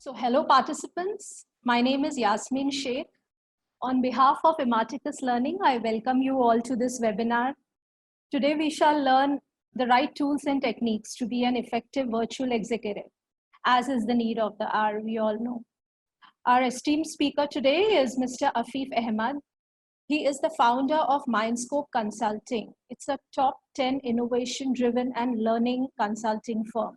So hello participants, my name is Yasmin Sheikh. On behalf of Imarticus Learning, I welcome you all to this webinar. Today we shall learn the right tools and techniques to be an effective virtual executive, as is the need of the hour, we all know. Our esteemed speaker today is Mr. Afif Ahmad. He is the founder of Mindscope Consulting. It's a top 10 innovation-driven and learning consulting firm.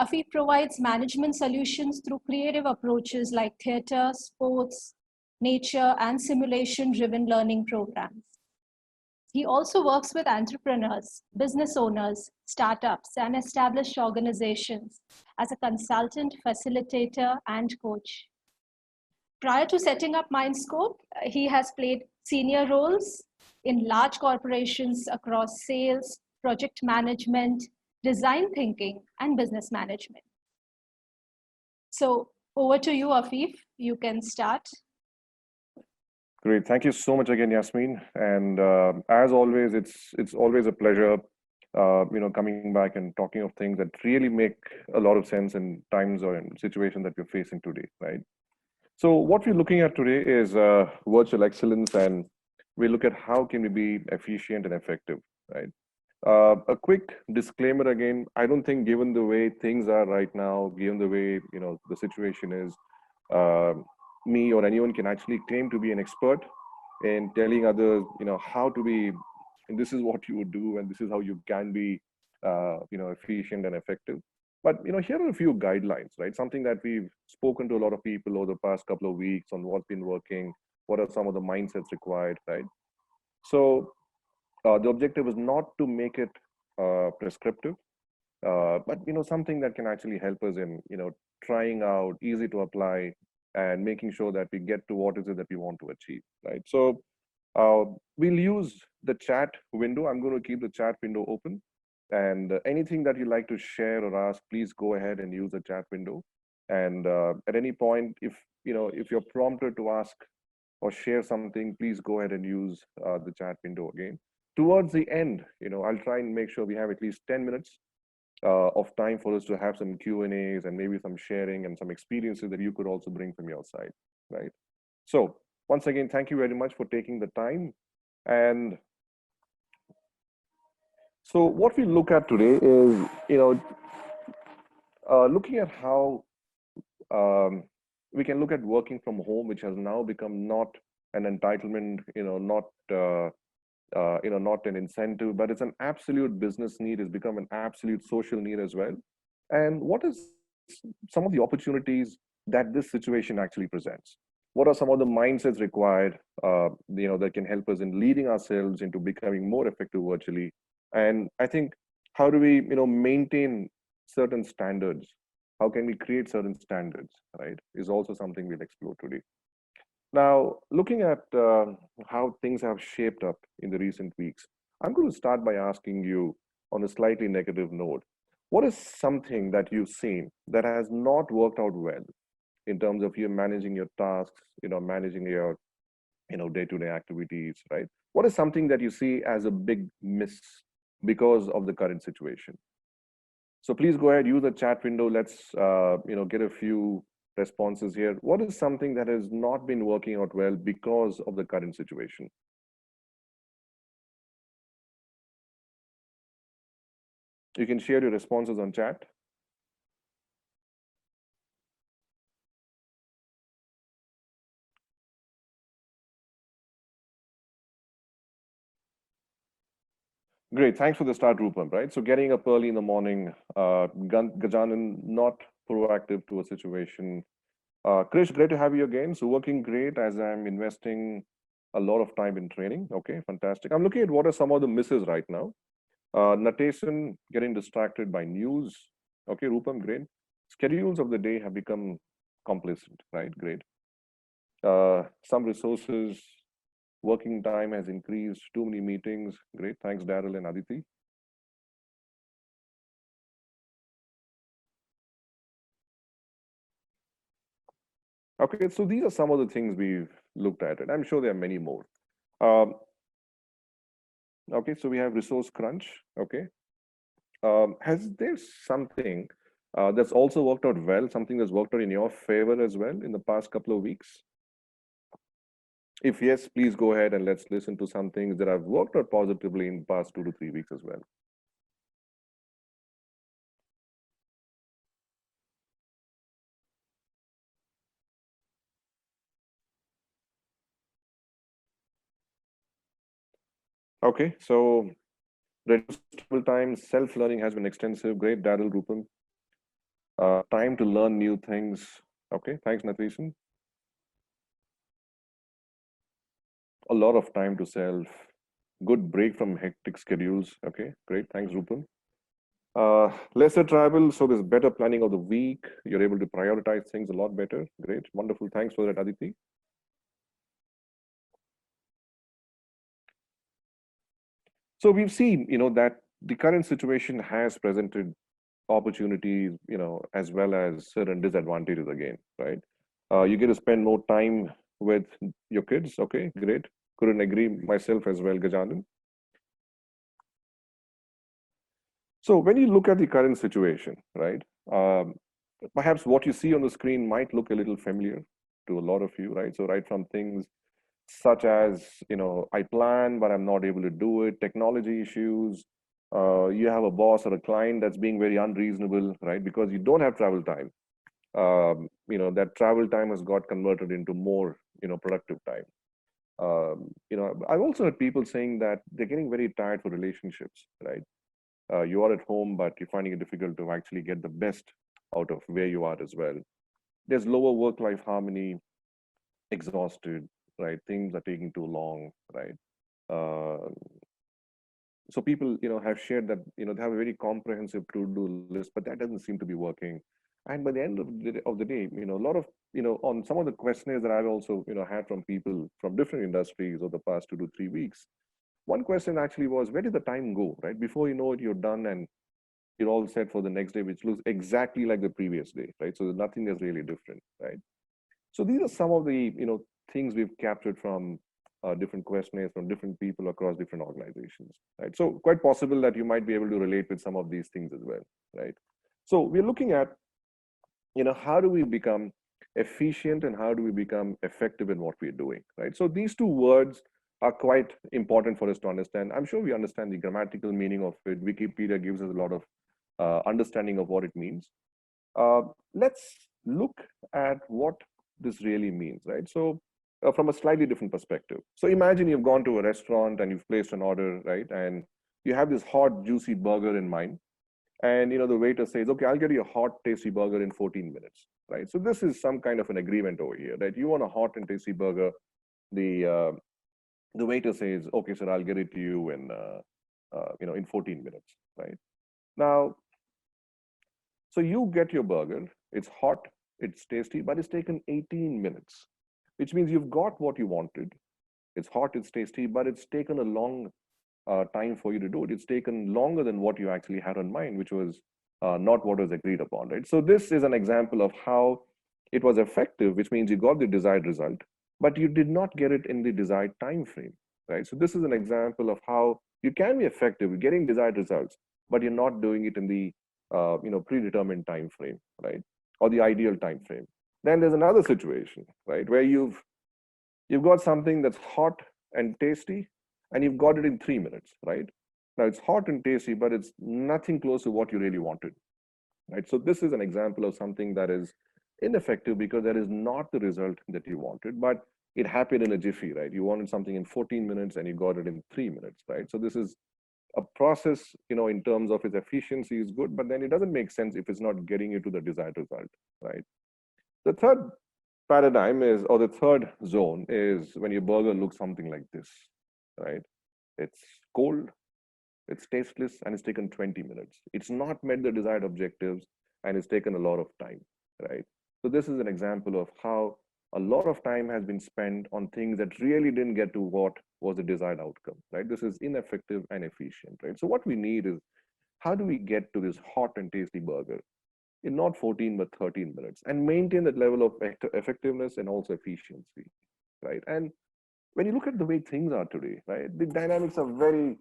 Afif provides management solutions through creative approaches like theater, sports, nature, and simulation-driven learning programs. He also works with entrepreneurs, business owners, startups, and established organizations as a consultant, facilitator, and coach. Prior to setting up Mindscope, he has played senior roles in large corporations across sales, project management, design thinking, and business management. So over to you, Afif. You can start. Great. Thank you so much again, Yasmin. And as always, it's always a pleasure, coming back and talking of things that really make a lot of sense in times or in situations that we're facing today, right? So what we're looking at today is virtual excellence, and we look at how can we be efficient and effective, right? A quick disclaimer again, I don't think given the way things are right now, given the way, the situation is, me or anyone can actually claim to be an expert in telling others, how to be, and this is what you would do, and this is how you can be, efficient and effective. But, here are a few guidelines, right? Something that we've spoken to a lot of people over the past couple of weeks on what's been working, what are some of the mindsets required, right? So the objective is not to make it prescriptive, but, something that can actually help us in, trying out, easy to apply, and making sure that we get to what is it that we want to achieve, right? So we'll use the chat window. I'm going to keep the chat window open, and anything that you'd like to share or ask, please go ahead and use the chat window. And at any point, if you're prompted to ask or share something, please go ahead and use the chat window again. Towards the end, I'll try and make sure we have at least 10 minutes of time for us to have some Q&As and maybe some sharing and some experiences that you could also bring from your side, right? So once again, thank you very much for taking the time. And so what we look at today is, looking at how we can look at working from home, which has now become not an entitlement, not an incentive, but it's an absolute business need. It's become an absolute social need as well. And what is some of the opportunities that this situation actually presents? What are some of the mindsets required, that can help us in leading ourselves into becoming more effective virtually? And I think, how do we, maintain certain standards? How can we create certain standards, right? Is also something we'll explore today. Now, looking at how things have shaped up in the recent weeks, I'm going to start by asking you on a slightly negative note, what is something that you've seen that has not worked out well in terms of you managing your tasks, managing your, day-to-day activities, right? What is something that you see as a big miss because of the current situation? So please go ahead, use the chat window. Let's, get a few responses here. What is something that has not been working out well because of the current situation? You can share your responses on chat. Great, thanks for the start, Rupam, right? So getting up early in the morning, Gajanan, not proactive to a situation. Krish, great to have you again. So working great as I'm investing a lot of time in training. Okay, fantastic. I'm looking at what are some of the misses right now. Natesan, getting distracted by news. Okay, Rupam, great. Schedules of the day have become complacent, right? Great. Some resources, working time has increased, too many meetings. Great, thanks, Daryl and Aditi. Okay, so these are some of the things we've looked at, and I'm sure there are many more. Okay, so we have resource crunch. Okay, has there something That's also worked out well, something that's worked out in your favor as well in the past couple of weeks? If yes, please go ahead and let's listen to some things that have worked out positively in the past 2 to 3 weeks as well. Okay, so reduced travel time, self-learning has been extensive. Great, Daryl Rupam. Time to learn new things. Okay, thanks, Nathan. A lot of time to self. Good break from hectic schedules. Okay, great, thanks, Rupam. Lesser travel, so there's better planning of the week. You're able to prioritize things a lot better. Great, wonderful. Thanks for that, Aditi. So we've seen, that the current situation has presented opportunities, as well as certain disadvantages again, right? You get to spend more time with your kids. Okay, great. Couldn't agree myself as well, Gajanan. So when you look at the current situation, right, perhaps what you see on the screen might look a little familiar to a lot of you, right? So right from things such as, I plan, but I'm not able to do it, technology issues, you have a boss or a client that's being very unreasonable, right? Because you don't have travel time. That travel time has got converted into more, productive time. I've also heard people saying that they're getting very tired for relationships, right? You are at home, but you're finding it difficult to actually get the best out of where you are as well. There's lower work-life harmony, exhausted, right? Things are taking too long, right? Uh, so people, have shared that, they have a very comprehensive to-do list, but that doesn't seem to be working. And by the end of the day, a lot of, on some of the questionnaires that I've also, had from people from different industries over the past 2 to 3 weeks, one question actually was, where did the time go, right? Before you know it, you're done and you're all set for the next day, which looks exactly like the previous day, right? So nothing is really different, right? So these are some of the things we've captured from different questionnaires from different people across different organizations, right? So quite possible that you might be able to relate with some of these things as well, right? So we're looking at how do we become efficient and how do we become effective in what we're doing, right? So these two words are quite important for us to understand. I'm sure we understand the grammatical meaning of it. Wikipedia gives us a lot of understanding of what it means. Let's look at what this really means, right? So from a slightly different perspective. So imagine you've gone to a restaurant and you've placed an order, right? And you have this hot, juicy burger in mind. And the waiter says, okay, I'll get you a hot, tasty burger in 14 minutes, right? So this is some kind of an agreement over here, that you want a hot and tasty burger. The waiter says, okay, sir, I'll get it to you in 14 minutes, right? Now, so you get your burger, it's hot, it's tasty, but it's taken 18 minutes, which means you've got what you wanted. It's hot, it's tasty, but it's taken a long time for you to do it. It's taken longer than what you actually had in mind, which was not what was agreed upon, right? So this is an example of how it was effective, which means you got the desired result, but you did not get it in the desired time frame, right? So this is an example of how you can be effective with getting desired results, but you're not doing it in the predetermined time frame, right? Or the ideal time frame. Then there's another situation, right, where you've got something that's hot and tasty, and you've got it in 3 minutes, right? Now it's hot and tasty, but it's nothing close to what you really wanted, right? So this is an example of something that is ineffective because that is not the result that you wanted, but it happened in a jiffy, right? You wanted something in 14 minutes and you got it in 3 minutes, right? So this is a process, in terms of its efficiency is good, but then it doesn't make sense if it's not getting you to the desired result, right? The third paradigm is, or the third zone is when your burger looks something like this, right? It's cold, it's tasteless, and it's taken 20 minutes. It's not met the desired objectives, and it's taken a lot of time, right? So this is an example of how a lot of time has been spent on things that really didn't get to what was the desired outcome, right? This is ineffective and efficient, right? So what we need is, how do we get to this hot and tasty burger in not 14 but 13 minutes and maintain that level of effectiveness and also efficiency, right? And when you look at the way things are today, right, the dynamics are very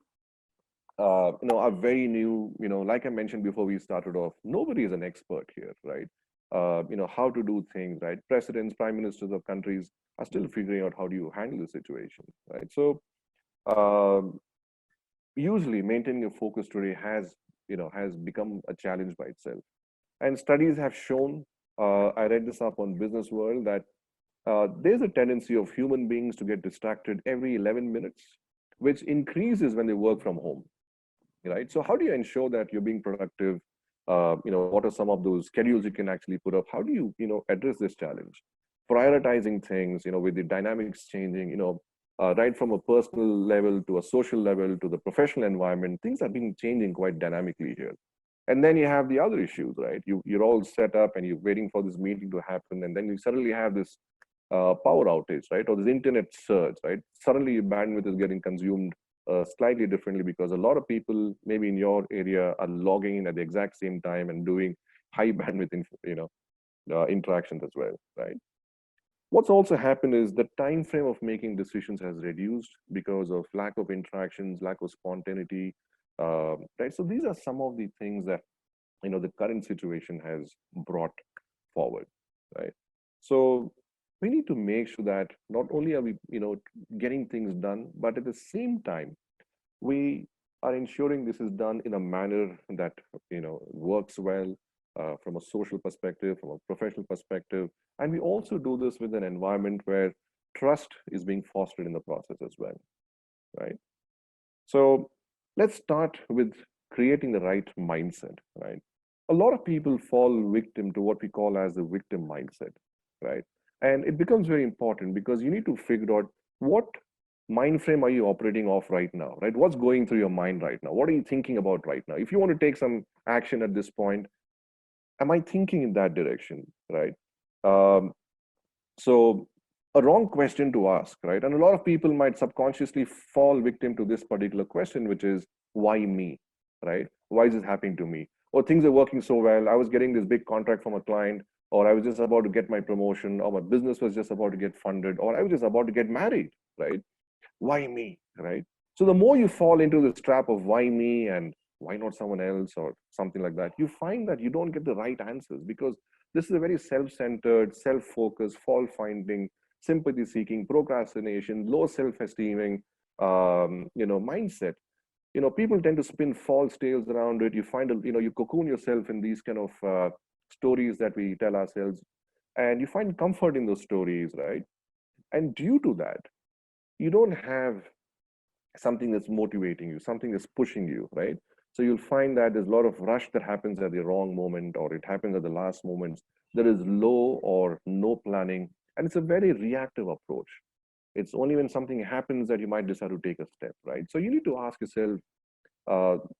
are very new. Like I mentioned before we started off, nobody is an expert here, right? How to do things, right? Presidents, prime ministers of countries are still figuring out how do you handle the situation, right? So um, usually maintaining a focus today has become a challenge by itself. And studies have shown, I read this up on Business World, that there's a tendency of human beings to get distracted every 11 minutes, which increases when they work from home, right? So how do you ensure that you're being productive? What are some of those schedules you can actually put up? How do you address this challenge? Prioritizing things, with the dynamics changing, right from a personal level to a social level to the professional environment, things have been changing quite dynamically here. And then you have the other issues, right? You're all set up and you're waiting for this meeting to happen, and then you suddenly have this power outage, right? Or this internet surge, right? Suddenly your bandwidth is getting consumed slightly differently because a lot of people, maybe in your area, are logging in at the exact same time and doing high bandwidth, interactions as well, right? What's also happened is the time frame of making decisions has reduced because of lack of interactions, lack of spontaneity, right? So these are some of the things that the current situation has brought forward, right? So we need to make sure that not only are we getting things done, but at the same time we are ensuring this is done in a manner that works well, from a social perspective, from a professional perspective, and we also do this with an environment where trust is being fostered in the process as well, right? So let's start with creating the right mindset, right? A lot of people fall victim to what we call as the victim mindset, right? And it becomes very important because you need to figure out what mind frame are you operating off right now, right? What's going through your mind right now? What are you thinking about right now? If you want to take some action at this point, am I thinking in that direction, right? Um, so a wrong question to ask, right? And a lot of people might subconsciously fall victim to this particular question, which is, why me, right? Why is this happening to me? Or things are working so well. I was getting this big contract from a client, or I was just about to get my promotion, or my business was just about to get funded, or I was just about to get married, right? Why me, right? So the more you fall into this trap of why me and why not someone else or something like that, you find that you don't get the right answers because this is a very self-centered, self-focused, fault-finding, sympathy-seeking, procrastination, low self-esteeming, mindset. People tend to spin false tales around it. You find, you cocoon yourself in these kind of stories that we tell ourselves, and you find comfort in those stories, right? And due to that, you don't have something that's motivating you, something that's pushing you, right? So you'll find that there's a lot of rush that happens at the wrong moment, or it happens at the last moment. There is low or no planning, and it's a very reactive approach. It's only when something happens that you might decide to take a step, right? So you need to ask yourself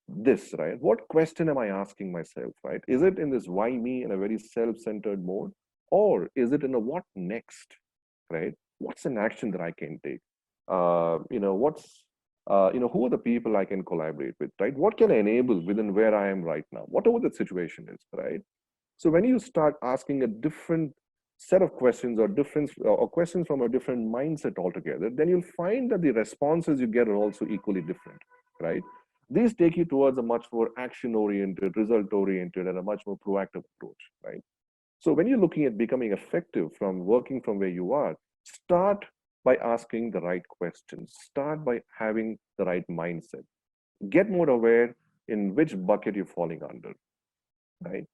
this, right? What question am I asking myself, right? Is it in this why me in a very self-centered mode, or is it in a what next, right? What's an action that I can take? Who are the people I can collaborate with, right? What can I enable within where I am right now, whatever the situation is, right? So when you start asking a different set of questions or different or questions from a different mindset altogether, then you'll find that the responses you get are also equally different, right? These take you towards a much more action-oriented, result-oriented, and a much more proactive approach, right? So when you're looking at becoming effective from working from where you are, start by asking the right questions. Start by having the right mindset. Get more aware in which bucket you're falling under, right?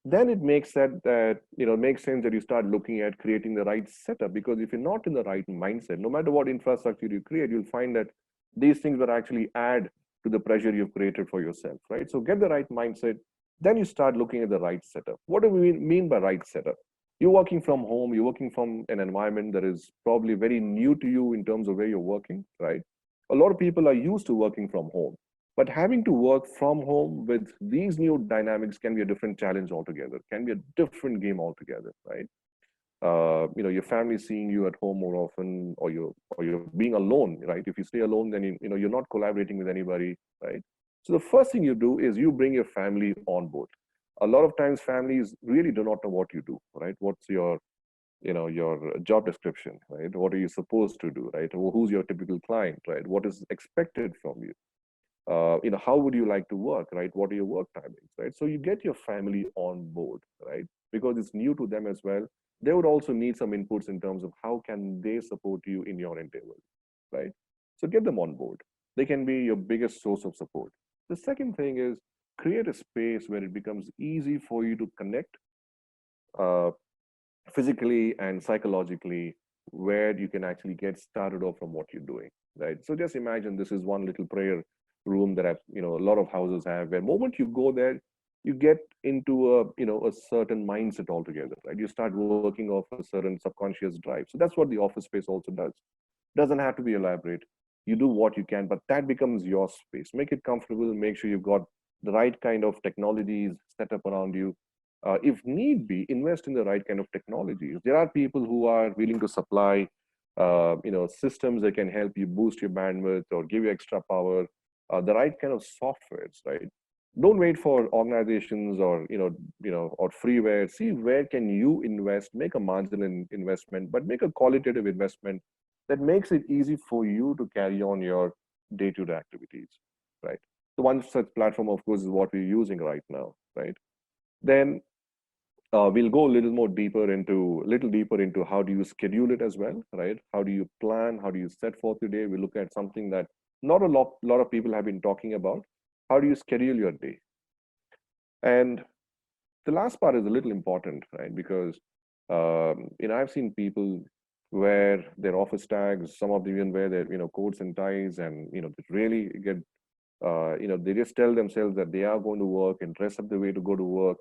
Then it makes makes sense that you start looking at creating the right setup, because if you're not in the right mindset, no matter what infrastructure you create, you'll find that these things will actually add to the pressure you've created for yourself, right? So get the right mindset, then you start looking at the right setup. What do we mean by right setup? You're working from home, you're working from an environment that is probably very new to you in terms of where you're working, right? A lot of people are used to working from home, but having to work from home with these new dynamics can be a different challenge altogether, can be a different game altogether, right? Your family seeing you at home more often, or you're being alone, right? If you stay alone, then you're not collaborating with anybody, right? So the first thing you do is you bring your family on board. A lot of times families really do not know what you do, right? What's your job description, right? What are you supposed to do, right? Who's your typical client, right? What is expected from you? how would you like to work, right? What are your work timings, right? So you get your family on board, right? Because it's new to them as well. They would also need some inputs in terms of how can they support you in your endeavor, right? So get them on board. They can be your biggest source of support. The second thing is create a space where it becomes easy for you to connect uh, physically and psychologically, where you can actually get started off from what you're doing, right? So just imagine this is one little prayer room that a lot of houses have, where moment you go there, you get into a certain mindset altogether, right? You start working off a certain subconscious drive. So that's what the office space also does. Doesn't have to be elaborate. You do what you can, but that becomes your space. Make it comfortable. Make sure you've got the right kind of technologies set up around you. If need be, invest in the right kind of technologies. There are people who are willing to supply, systems that can help you boost your bandwidth or give you extra power. The right kind of softwares, right? Don't wait for organizations or freeware. See where can you invest, make a marginal investment, but make a qualitative investment that makes it easy for you to carry on your day-to-day activities, right? So one such platform, of course, is what we're using right now, right? Then we'll go a little deeper into how do you schedule it as well, right? How do you plan? How do you set forth your day? We look at something that not a lot of people have been talking about. How do you schedule your day? And the last part is a little important, right? Because I've seen people wear their office tags. Some of them even wear their coats and ties, and they really get they just tell themselves that they are going to work and dress up the way to go to work,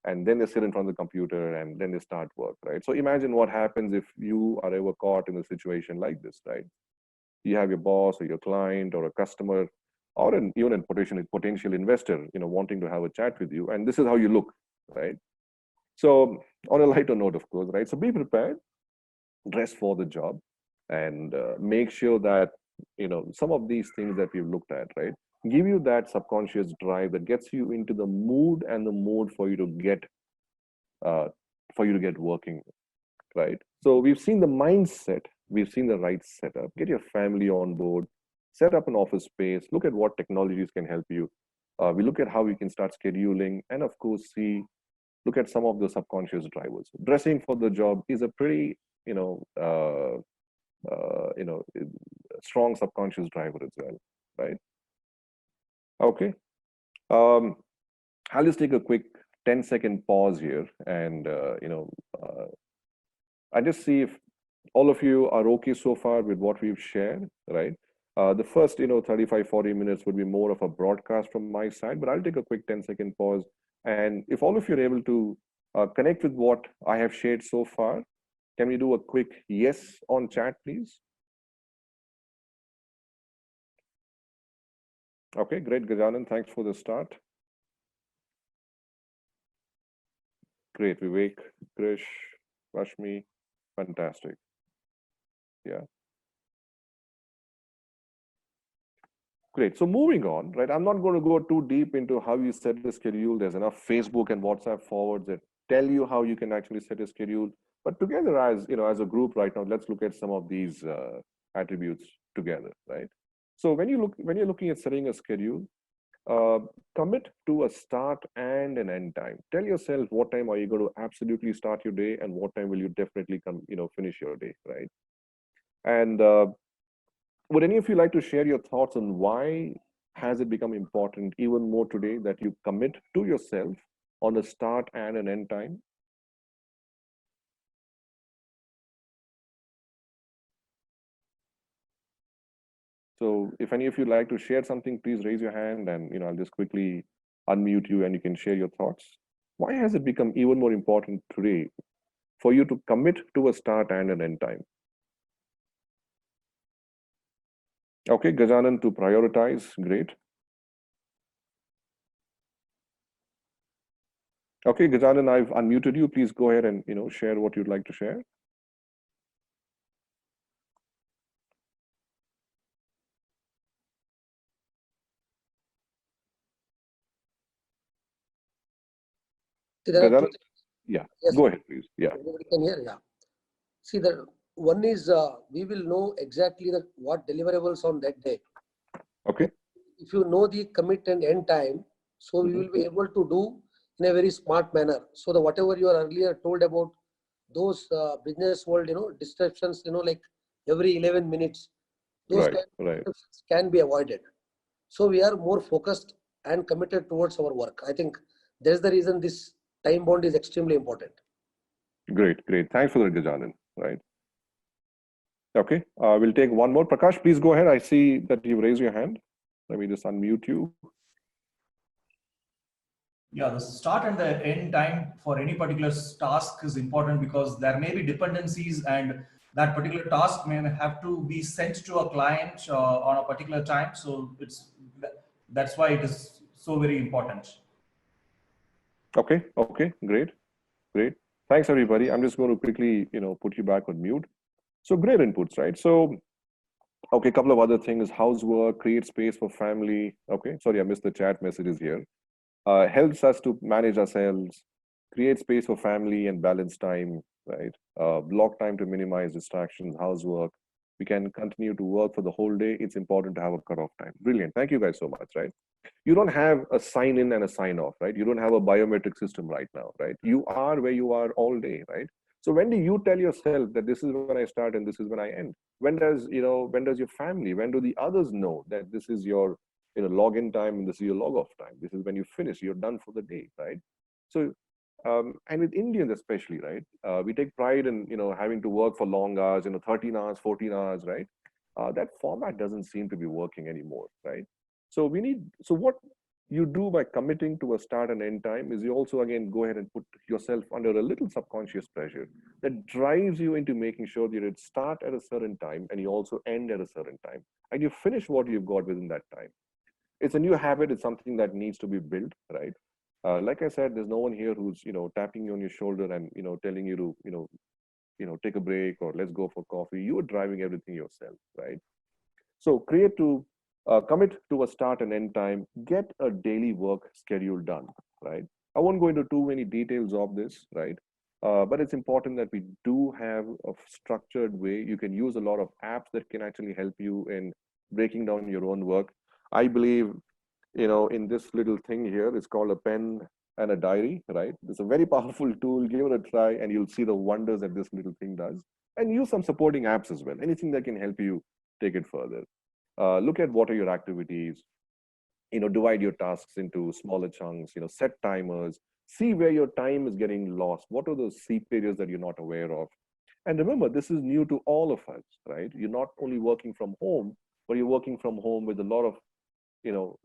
and then they sit in front of the computer and then they start work, right? So imagine what happens if you are ever caught in a situation like this, right? You have your boss or your client or a customer or even a potential investor, wanting to have a chat with you, and this is how you look, right? So on a lighter note, of course, right? So be prepared, dress for the job, and make sure that some of these things that we've looked at, right, give you that subconscious drive that gets you into the mood and the mode for you to get working, right? So we've seen the mindset, we've seen the right setup. Get your family on board, set up an office space, look at what technologies can help you. We look at how we can start scheduling, and of course look at some of the subconscious drivers. Dressing for the job is a pretty strong subconscious driver as well, right? Okay. I'll just take a quick 10-second pause here, and I just see if all of you are okay so far with what we've shared, right? The first 35-40 minutes would be more of a broadcast from my side, but I'll take a quick 10-second pause, and if all of you are able to connect with what I have shared so far, can we do a quick yes on chat, please? Okay, great, Gajanan. Thanks for the start. Great, Vivek, Krish, Rashmi, fantastic. Yeah. Great. So moving on, right? I'm not going to go too deep into how you set the schedule. There's enough Facebook and WhatsApp forwards that tell you how you can actually set a schedule. But together, as a group right now, let's look at some of these attributes together, right? So when you're looking at setting a schedule, commit to a start and an end time. Tell yourself what time are you going to absolutely start your day, and what time will you definitely finish your day, right? And would any of you like to share your thoughts on why has it become important even more today that you commit to yourself on a start and an end time? So if any of you like to share something, please raise your hand, and I'll just quickly unmute you and you can share your thoughts. Why has it become even more important today for you to commit to a start and an end time? Okay, Gajanan, to prioritize, great. Okay, Gajanan, I've unmuted you. Please go ahead and share what you'd like to share. Gajanan, yeah, yes. Go ahead, please. Yeah. Everybody can hear, yeah. See, the one is we will know exactly what deliverables on that day. Okay. if you know the commit and end time, so we will be able to do in a very smart manner. So the whatever you are earlier told about those business world, distractions, like every 11 minutes, those Right, kind of right. disruptions can be avoided. So we are more focused and committed towards our work. I think that's the reason this time bond is extremely important. Great, great. Thanks for that, Gajanan. Right. Okay. We'll take one more. Prakash, please go ahead. I see that you raised your hand. Let me just unmute you. Yeah, the start and the end time for any particular task is important because there may be dependencies and that particular task may have to be sent to a client on a particular time. So that's why it is so very important. Okay, okay, great, great. Thanks, everybody. I'm just going to quickly, put you back on mute. So great inputs, right? So, okay, a couple of other things. Housework, create space for family. Okay, sorry, I missed the chat messages here. Helps us to manage ourselves, create space for family and balance time, right? Block time to minimize distractions, housework. We can continue to work for the whole day. It's important to have a cutoff time. Brilliant. Thank you guys so much, right? You don't have a sign in and a sign off, right? You don't have a biometric system right now, right? You are where you are all day, right? So when do you tell yourself that this is when I start and this is when I end? When does your family, when do the others know that this is your login time and this is your log off time? This is when you finish, you're done for the day, right? So and with Indians especially, right? We take pride in having to work for long hours, 13 hours, 14 hours, right? That format doesn't seem to be working anymore, right? So what you do by committing to a start and end time is you also again go ahead and put yourself under a little subconscious pressure that drives you into making sure that you start at a certain time and you also end at a certain time and you finish what you've got within that time. It's a new habit. It's something that needs to be built, right? Like I said, there's no one here who's tapping you on your shoulder and telling you to take a break or let's go for coffee. You are driving everything yourself, right? So commit to a start and end time, get a daily work schedule done, right? I won't go into too many details of this, right? But it's important that we do have a structured way. You can use a lot of apps that can actually help you in breaking down your own work. I believe, in this little thing here, it's called a pen and a diary, right? It's a very powerful tool. Give it a try and you'll see the wonders that this little thing does. And use some supporting apps as well. Anything that can help you take it further. Look at what are your activities, divide your tasks into smaller chunks, set timers, see where your time is getting lost. What are those sleep areas that you're not aware of? And remember, this is new to all of us, right? You're not only working from home, but you're working from home with a lot of,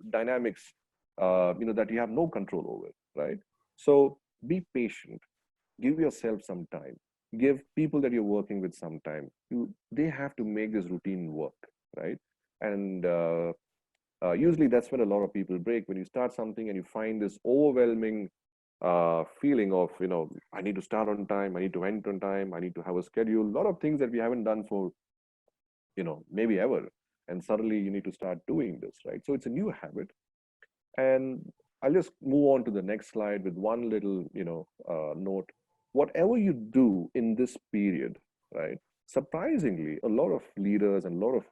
dynamics, that you have no control over, right? So be patient, give yourself some time, give people that you're working with some time. They have to make this routine work, right? And usually that's when a lot of people break. When you start something and you find this overwhelming feeling of, I need to start on time, I need to end on time, I need to have a schedule, a lot of things that we haven't done for, maybe ever. And suddenly you need to start doing this, right? So it's a new habit. And I'll just move on to the next slide with one little, note. Whatever you do in this period, right? Surprisingly, a lot of leaders and a lot of,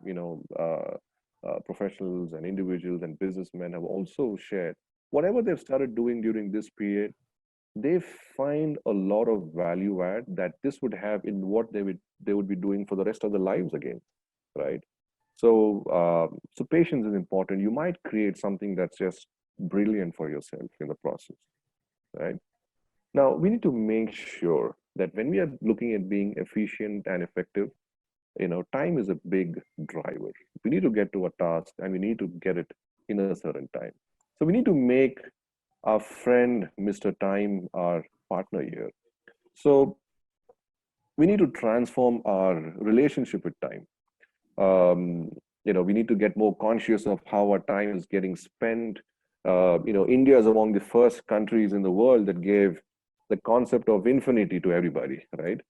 professionals and individuals and businessmen have also shared whatever they've started doing during this period. They find a lot of value add that this would have in what they would be doing for the rest of their lives again, right? So patience is important. You might create something that's just brilliant for yourself in the process, right? Now we need to make sure that when we are looking at being efficient and effective, time is a big driver. We need to get to a task and we need to get it in a certain time. So we need to make our friend Mr. Time our partner here. So we need to transform our relationship with time. We need to get more conscious of how our time is getting spent. India is among the first countries in the world that gave the concept of infinity to everybody, right?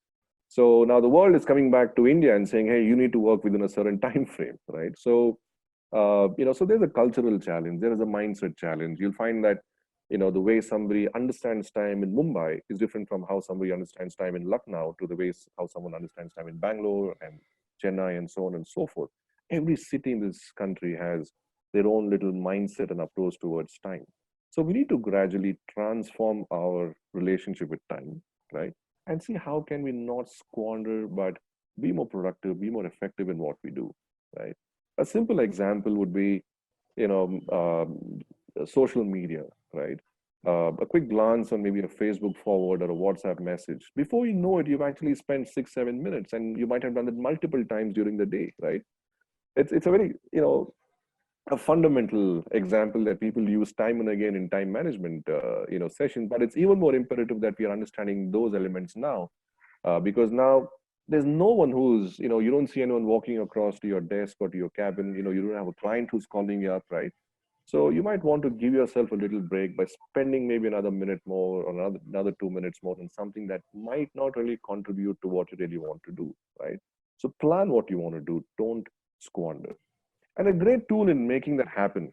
So now the world is coming back to India and saying, hey, you need to work within a certain time frame, right? So, so there's a cultural challenge. There is a mindset challenge. You'll find that, the way somebody understands time in Mumbai is different from how somebody understands time in Lucknow to the way how someone understands time in Bangalore and Chennai and so on and so forth. Every city in this country has their own little mindset and approach towards time. So we need to gradually transform our relationship with time, right? And see how can we not squander, but be more productive, be more effective in what we do, right? A simple example would be, you know, social media, right? A quick glance on maybe a Facebook forward or a WhatsApp message. Before you know it, you've actually spent 6, 7 minutes, and you might have done it multiple times during the day, right? It's a very, a fundamental example that people use time and again in time management, sessions. But it's even more imperative that we are understanding those elements now, because now there's no one who's, you don't see anyone walking across to your desk or to your cabin. You don't have a client who's calling you up, right? So you might want to give yourself a little break by spending maybe another minute more or another 2 minutes more on something that might not really contribute to what you really want to do, right? So plan what you want to do. Don't squander. And a great tool in making that happen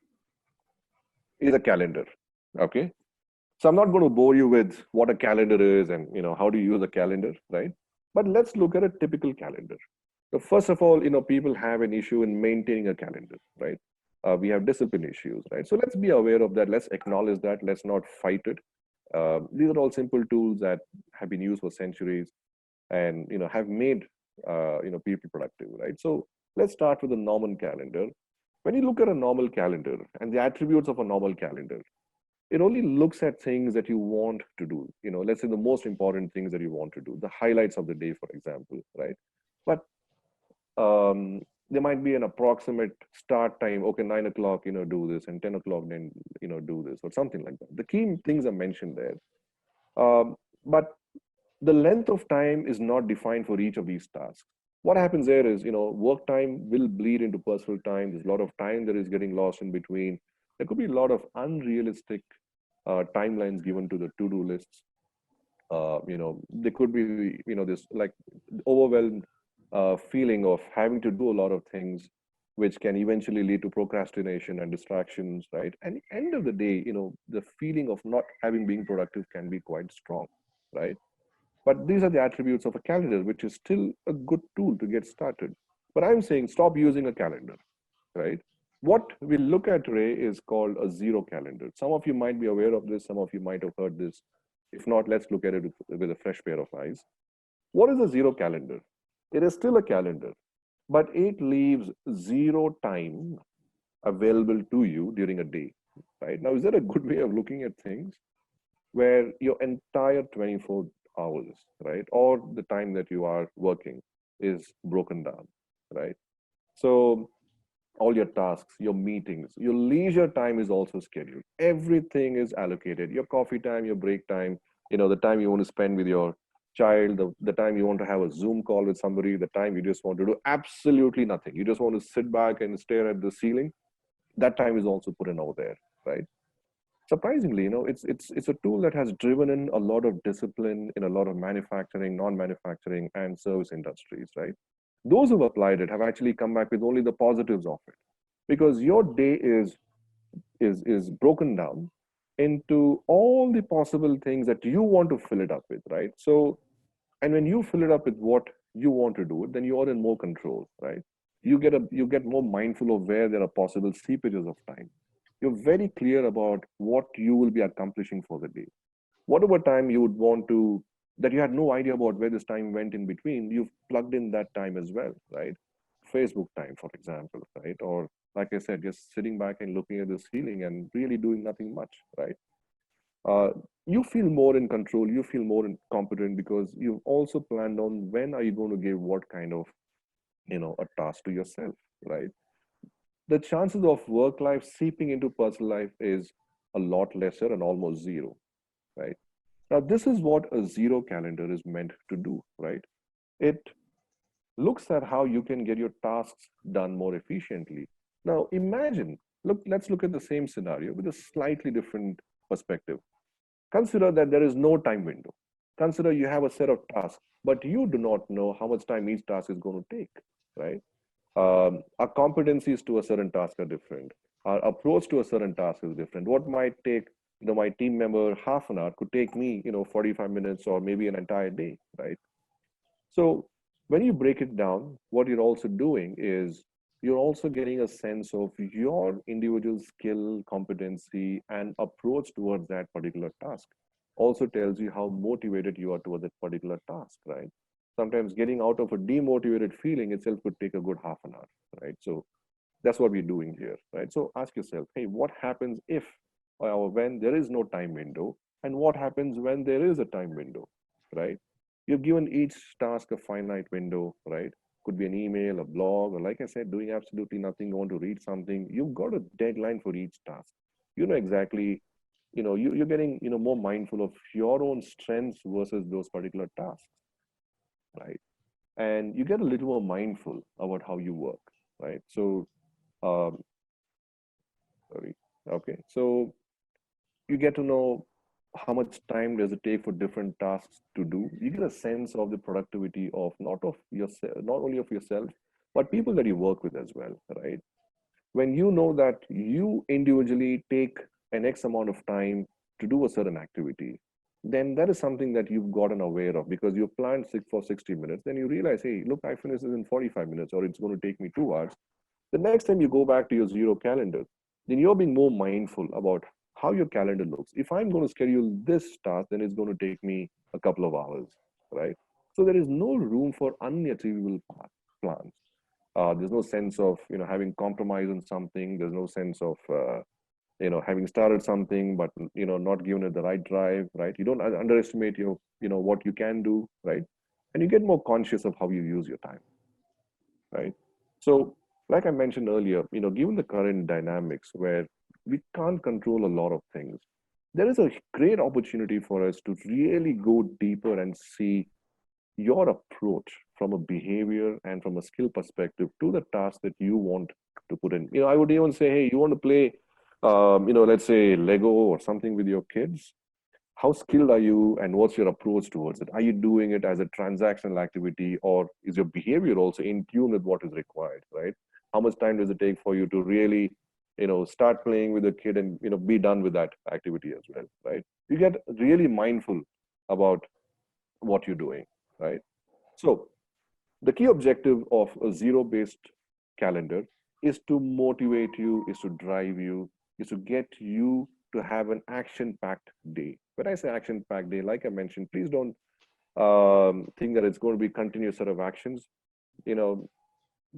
is a calendar. Okay. So I'm not going to bore you with what a calendar is and how to use a calendar, right? But let's look at a typical calendar. So first of all, people have an issue in maintaining a calendar, right? We have discipline issues, right? So let's be aware of that. Let's acknowledge that. Let's not fight it. These are all simple tools that have been used for centuries, and have made people productive, right? So let's start with a normal calendar. When you look at a normal calendar and the attributes of a normal calendar, it only looks at things that you want to do. Let's say the most important things that you want to do, the highlights of the day, for example, right? But there might be an approximate start time. Okay, 9 o'clock, do this, and 10 o'clock, then do this, or something like that. The key things are mentioned there, but the length of time is not defined for each of these tasks. What happens there is, work time will bleed into personal time. There's a lot of time that is getting lost in between. There could be a lot of unrealistic timelines given to the to-do lists. There could be, this like overwhelmed feeling of having to do a lot of things, which can eventually lead to procrastination and distractions, right? And at the end of the day, the feeling of not having been productive can be quite strong, right? But these are the attributes of a calendar, which is still a good tool to get started. But I'm saying stop using a calendar, right? What we look at today is called a zero calendar. Some of you might be aware of this. Some of you might have heard this. If not, let's look at it with a fresh pair of eyes. What is a zero calendar? It is still a calendar, but it leaves zero time available to you during a day, right? Now, is that a good way of looking at things? Where your entire 24 hours, right, or the time that you are working is broken down, right? So all your tasks, your meetings, your leisure time is also scheduled. Everything is allocated. Your coffee time, your break time, the time you want to spend with your child, the time you want to have a Zoom call with somebody, the time you just want to do absolutely nothing. You just want to sit back and stare at the ceiling. That time is also put in over there, right? Surprisingly, it's a tool that has driven in a lot of discipline in a lot of manufacturing, non-manufacturing, and service industries, right? Those who've applied it have actually come back with only the positives of it, because your day is broken down into all the possible things that you want to fill it up with, right? So, and when you fill it up with what you want to do, then you are in more control, right? You get more mindful of where there are possible seepages of time. You're very clear about what you will be accomplishing for the day. Whatever time you would want to, that you had no idea about where this time went in between, you've plugged in that time as well, right? Facebook time, for example, right? Or like I said, just sitting back and looking at the ceiling and really doing nothing much, right? You feel more in control, you feel more competent, because you've also planned on when are you going to give what kind of, a task to yourself, right? The chances of work life seeping into personal life is a lot lesser and almost zero, right? Now, this is what a zero calendar is meant to do, right? It looks at how you can get your tasks done more efficiently. Now, imagine, let's look at the same scenario with a slightly different perspective. Consider that there is no time window. Consider you have a set of tasks, but you do not know how much time each task is going to take, right? Our competencies to a certain task are different. Our approach to a certain task is different. What might take, my team member half an hour could take me, 45 minutes or maybe an entire day, right? So when you break it down, what you're also doing is you're also getting a sense of your individual skill, competency, and approach towards that particular task. Also tells you how motivated you are towards that particular task, right? Sometimes getting out of a demotivated feeling itself could take a good half an hour, right? So that's what we're doing here, right? So ask yourself, hey, what happens if or when there is no time window, and what happens when there is a time window, right? You've given each task a finite window, right? Could be an email, a blog, or like I said, doing absolutely nothing, you want to read something. You've got a deadline for each task. You know exactly, you're getting, more mindful of your own strengths versus those particular tasks, right? And you get a little more mindful about how you work, right? So, um, sorry. Okay. So you get to know how much time does it take for different tasks to do. You get a sense of the productivity of not of yourself, not only of yourself, but people that you work with as well, right? When you know that you individually take an X amount of time to do a certain activity, then that is something that you've gotten aware of because you planned for 60 minutes. Then you realize, hey, look, I finished this in 45 minutes, or it's going to take me 2 hours. The next time you go back to your zero calendar, then you're being more mindful about how your calendar looks. If I'm going to schedule this task, then it's going to take me a couple of hours, right? So there is no room for unachievable plans. There's no sense of having compromise on something. There's no sense of having started something but not given it the right drive, right? You don't underestimate your what you can do, right? And you get more conscious of how you use your time, right? So, like I mentioned earlier, given the current dynamics where we can't control a lot of things, there is a great opportunity for us to really go deeper and see your approach from a behavior and from a skill perspective to the task that you want to put in. I would even say, hey, you want to play, let's say Lego or something with your kids. How skilled are you and what's your approach towards it? Are you doing it as a transactional activity, or is your behavior also in tune with what is required, right? How much time does it take for you to really, start playing with the kid and, be done with that activity as well, right? You get really mindful about what you're doing, right? So the key objective of a zero-based calendar is to motivate you, is to drive you, is to get you to have an action-packed day. When I say action-packed day, like I mentioned, please don't think that it's going to be continuous set of actions. You know,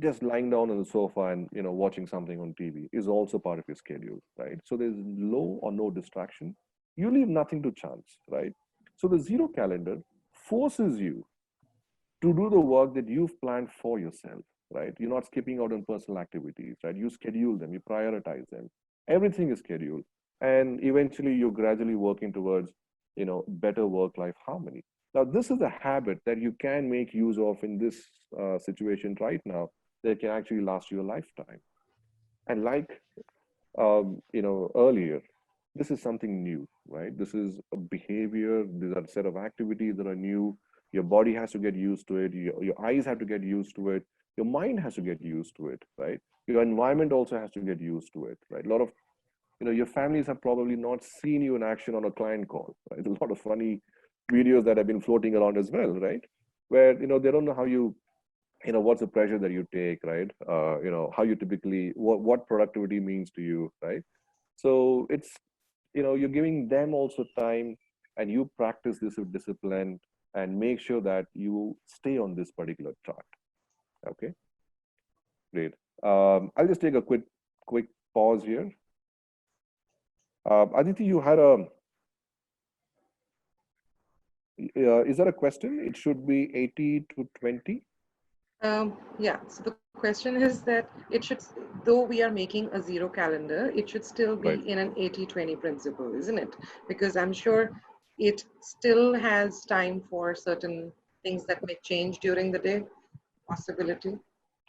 just lying down on the sofa and watching something on TV is also part of your schedule, right? So there's low or no distraction. You leave nothing to chance, right? So the zero calendar forces you to do the work that you've planned for yourself, right? You're not skipping out on personal activities, right? You schedule them, you prioritize them. Everything is scheduled. And eventually you're gradually working towards, better work-life harmony. Now, this is a habit that you can make use of in this situation right now that can actually last you a lifetime. And like, earlier, this is something new, right? This is a behavior. These are a set of activities that are new. Your body has to get used to it. Your eyes have to get used to it. Your mind has to get used to it, right? Your environment also has to get used to it, right? A lot of, your families have probably not seen you in action on a client call, right? A lot of funny videos that have been floating around as well, right? Where, they don't know how you, what's the pressure that you take, right? How you typically, what productivity means to you, right? So it's, you're giving them also time, and you practice this with discipline and make sure that you stay on this particular chart. Okay, great. I'll just take a quick pause here. Aditi, you had is that a question? It should be 80 to 20. Yeah, so the question is that it should, though we are making a zero calendar, it should still be Right. in an 80-20 principle, isn't it? Because I'm sure it still has time for certain things that may change during the day, possibility.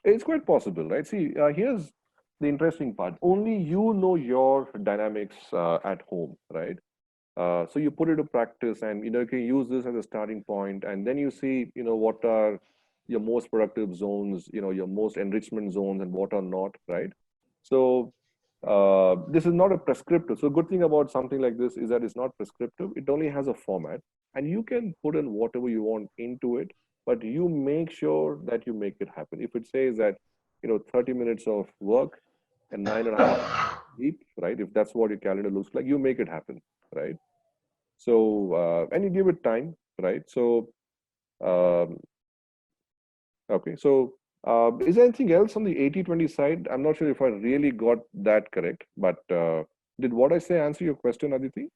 It's quite possible, right? See, here's the interesting part. Only you know your dynamics at home, right? So you put it to practice, and you can use this as a starting point, and then you see what are your most productive zones, your most enrichment zones, and what are not, right? So this is not a prescriptive. So good thing about something like this is that it's not prescriptive. It only has a format, and you can put in whatever you want into it, but you make sure that you make it happen. If it says that 30 minutes of work and 9.5 sleep, right? If that's what your calendar looks like, you make it happen, right? So, and you give it time, right? So, um, okay. So, is there anything else on the 80-20 side? I'm not sure if I really got that correct, but did what I say answer your question, Aditi?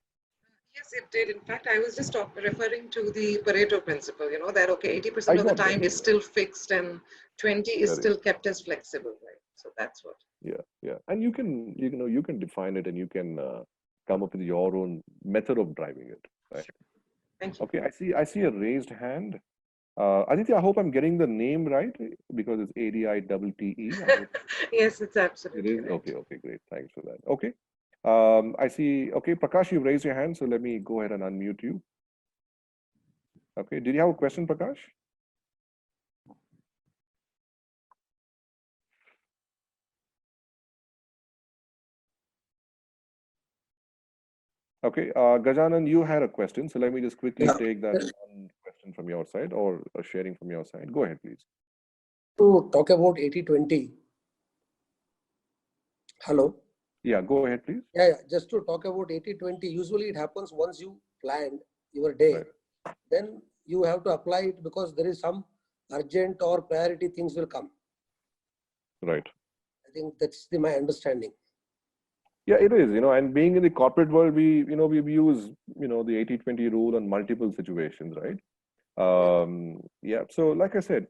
Yes, it did. In fact, I was just referring to the Pareto principle, that, okay, I 80% of the got that. time is still fixed and 20 is Correct. still kept as flexible, right? So that's what. Yeah. And you can define it and you can come up with your own method of driving it, right? Thank you. Okay. I see a raised hand. Aditi, I hope I'm getting the name right because it's ADITTE. Yes, it's It absolutely is? right. Okay, great. Thanks for that. Okay. I see. Okay, Prakash, you raised your hand, so let me go ahead and unmute you. Okay. Did you have a question, Prakash? Okay. Gajanan, you had a question, so let me just quickly Yeah. take that one question from your side or a sharing from your side. Go ahead, please. To talk about 80-20. Hello. Yeah, go ahead, please. Yeah. Just to talk about 80-20, usually it happens once you planned your day, Right. then you have to apply it because there is some urgent or priority things will come. Right. I think that's my understanding. Yeah, it is, and being in the corporate world, we use, the 80-20 rule on multiple situations, right? Yeah. So like I said,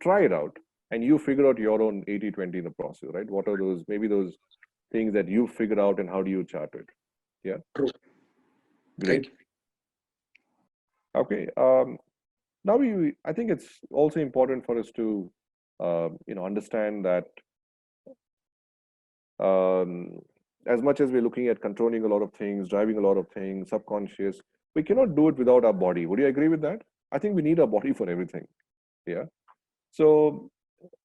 try it out and you figure out your own 80-20 in the process, right? What are maybe those things that you figure out and how do you chart it? Yeah. True. Great. Thank you. Okay. Now I think it's also important for us to, understand that as much as we're looking at controlling a lot of things, driving a lot of things, subconscious, we cannot do it without our body. Would you agree with that? I think we need our body for everything. Yeah. So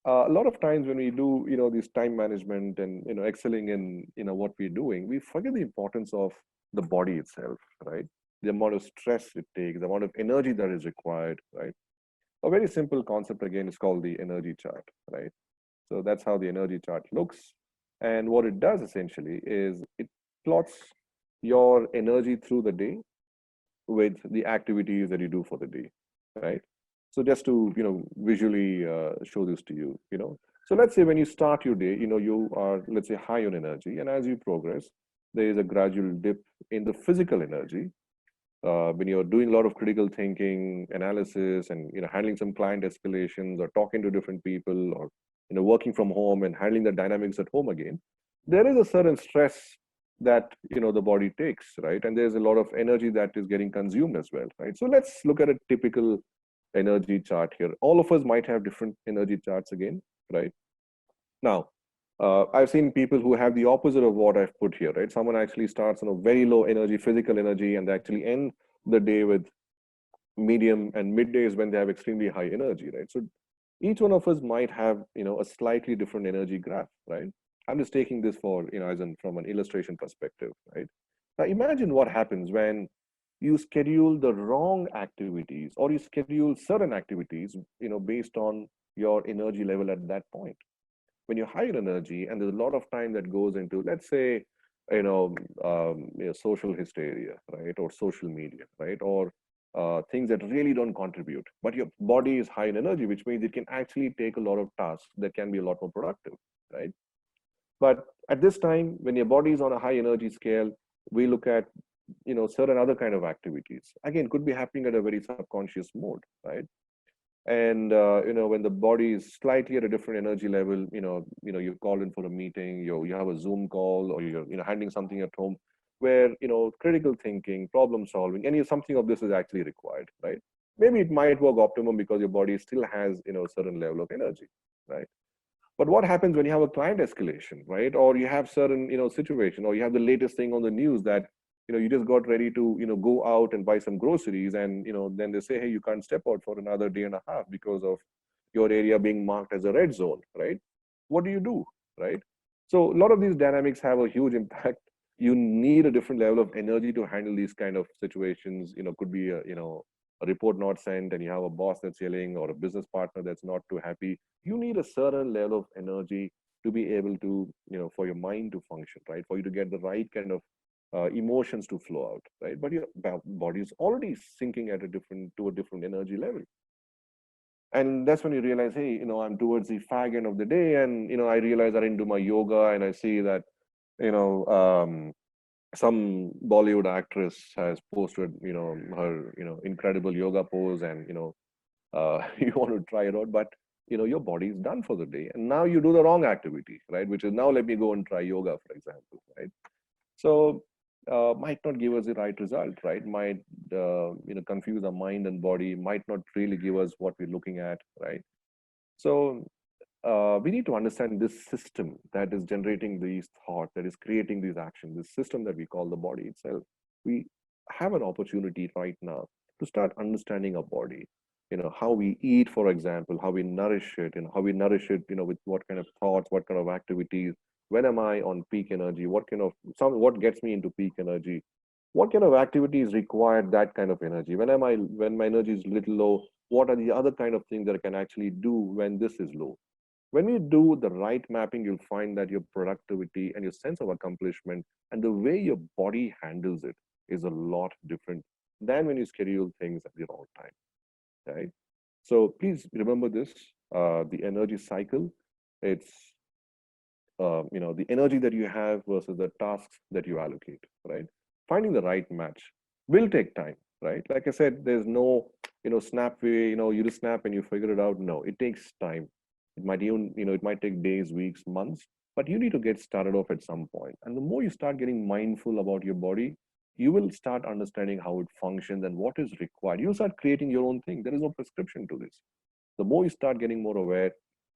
a lot of times when we do, this time management and, excelling in, what we're doing, we forget the importance of the body itself, right? The amount of stress it takes, the amount of energy that is required, right? A very simple concept again is called the energy chart, right? So that's how the energy chart looks. And what it does essentially is it plots your energy through the day with the activities that you do for the day, right? So just to visually show this to you, So let's say when you start your day, you are, let's say, high on energy, and as you progress, there is a gradual dip in the physical energy. When you're doing a lot of critical thinking, analysis, and handling some client escalations, or talking to different people, or working from home and handling the dynamics at home again, there is a certain stress that the body takes, right? And there's a lot of energy that is getting consumed as well, right? So let's look at a typical energy chart here. All of us might have different energy charts again, right? Now, I've seen people who have the opposite of what I've put here, right? Someone actually starts on a very low energy, physical energy, and they actually end the day with medium, and middays when they have extremely high energy, right? So each one of us might have, a slightly different energy graph, right? I'm just taking this for, as from an illustration perspective, right? Now imagine what happens when you schedule the wrong activities or you schedule certain activities, based on your energy level at that point. When you're high in energy and there's a lot of time that goes into, let's say, social hysteria, right? Or social media, right? Or things that really don't contribute, but your body is high in energy, which means it can actually take a lot of tasks that can be a lot more productive, right? But at this time, when your body is on a high energy scale, we look at, certain other kind of activities. Again, could be happening at a very subconscious mode, right? And when the body is slightly at a different energy level, you call in for a meeting, you have a Zoom call, or you're handling something at home where critical thinking, problem solving, something of this is actually required, right? Maybe it might work optimum because your body still has a certain level of energy, right? But what happens when you have a client escalation, right? Or you have certain situation, or you have the latest thing on the news that you just got ready to go out and buy some groceries, and then they say, hey, you can't step out for another day and a half because of your area being marked as a red zone, right? What do you do, right? So a lot of these dynamics have a huge impact. You need a different level of energy to handle these kind of situations. Could be a a report not sent, and you have a boss that's yelling or a business partner that's not too happy, you need a certain level of energy to be able to, for your mind to function, right? For you to get the right kind of emotions to flow out, right? But your body is already sinking at a different energy level. And that's when you realize, hey, I'm towards the fag end of the day, and I realize I didn't do my yoga, and I see that some Bollywood actress has posted her incredible yoga pose, and you want to try it out, but your body is done for the day, and now you do the wrong activity, right? Which is, now let me go and try yoga, for example, right? So might not give us the right result, right? Might confuse our mind and body, might not really give us what we're looking at, right? So we need to understand this system that is generating these thoughts, that is creating these actions, this system that we call the body itself. We have an opportunity right now to start understanding our body, how we eat, for example, how we nourish it, and how we nourish it, with what kind of thoughts, what kind of activities. When am I on peak energy? What gets me into peak energy? What kind of activities require that kind of energy? When my energy is little low, what are the other kind of things that I can actually do when this is low? When you do the right mapping, you'll find that your productivity and your sense of accomplishment and the way your body handles it is a lot different than when you schedule things at the wrong time, right? So please remember this, the energy cycle. It's, the energy that you have versus the tasks that you allocate, right? Finding the right match will take time, right? Like I said, there's no, snap way, you just snap and you figure it out. No, it takes time. It might even, it might take days, weeks, months, but you need to get started off at some point. And the more you start getting mindful about your body, you will start understanding how it functions and what is required. You start creating your own thing. There is no prescription to this. The more you start getting more aware,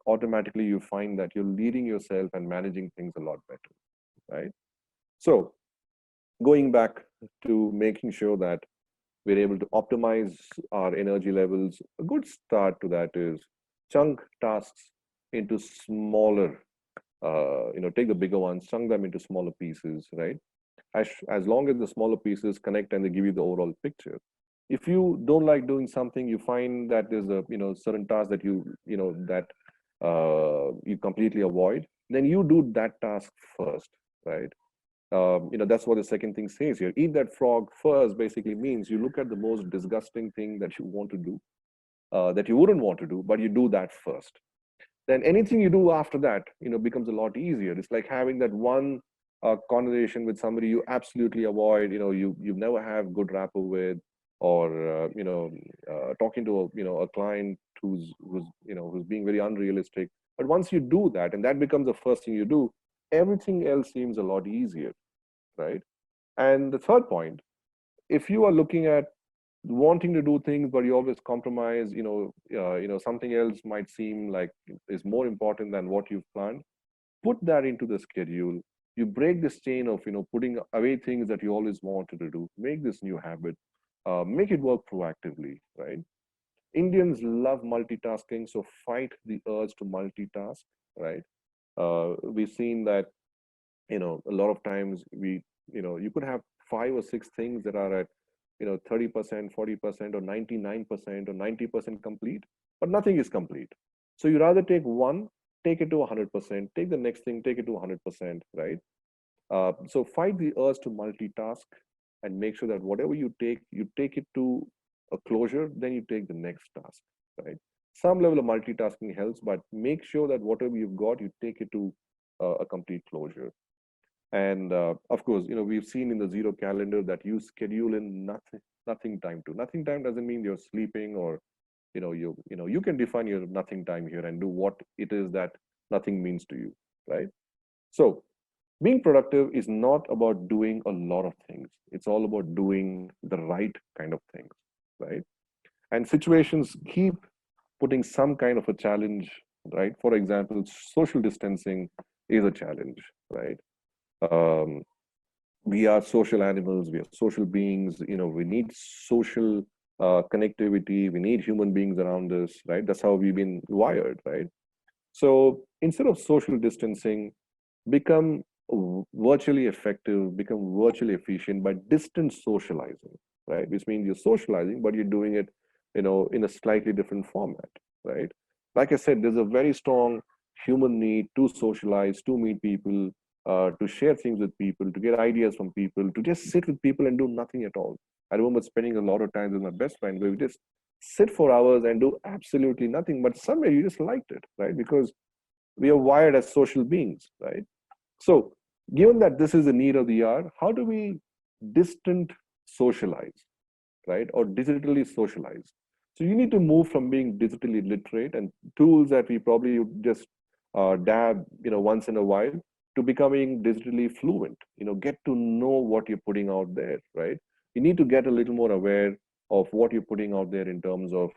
automatically you find that you're leading yourself and managing things a lot better, right? So going back to making sure that we're able to optimize our energy levels, a good start to that is chunk tasks into smaller, take the bigger ones, chunk them into smaller pieces, right? As long as the smaller pieces connect and they give you the overall picture. If you don't like doing something, you find that there's a certain task that you completely avoid, then you do that task first, right? That's what the second thing says here. Eat that frog first basically means you look at the most disgusting thing that you want to do, that you wouldn't want to do, but you do that first. Then anything you do after that, becomes a lot easier. It's like having that one conversation with somebody you absolutely avoid, you never have good rapport with, or talking to a client who's being very unrealistic. But once you do that, and that becomes the first thing you do, everything else seems a lot easier, right? And the third point, if you are looking at wanting to do things but you always compromise, something else might seem like is more important than what you've planned, put that into the schedule. You break this chain of putting away things that you always wanted to do. Make this new habit, make it work proactively, right? Indians love multitasking, so fight the urge to multitask, right? We've seen that a lot of times you could have 5 or 6 things that are at 30%, 40%, or 99%, or 90% complete, but nothing is complete. So you rather take one, take it to 100%, take the next thing, take it to 100%, right? So fight the urge to multitask and make sure that whatever you take it to a closure, then you take the next task, right? Some level of multitasking helps, but make sure that whatever you've got, you take it to a complete closure. And of course, we've seen in the zero calendar that you schedule in nothing time to. Nothing time doesn't mean you're sleeping, or you can define your nothing time here and do what it is that nothing means to you, right? So being productive is not about doing a lot of things. It's all about doing the right kind of things, right? And situations keep putting some kind of a challenge, right? For example, social distancing is a challenge, right? We are social animals, we are social beings, we need social connectivity, we need human beings around us, right? That's how we've been wired, right? So instead of social distancing, become virtually effective, become virtually efficient by distance socializing, right? Which means you're socializing, but you're doing it, in a slightly different format, right? Like I said, there's a very strong human need to socialize, to meet people, to share things with people, to get ideas from people, to just sit with people and do nothing at all. I remember spending a lot of time with my best friend where we just sit for hours and do absolutely nothing, but somewhere you just liked it, right? Because we are wired as social beings, right? So, given that this is the need of the hour, how do we distant socialize, right? Or digitally socialize? So, you need to move from being digitally literate and tools that we probably would just dab, once in a while, to becoming digitally fluent. Get to know what you're putting out there, right? You need to get a little more aware of what you're putting out there in terms of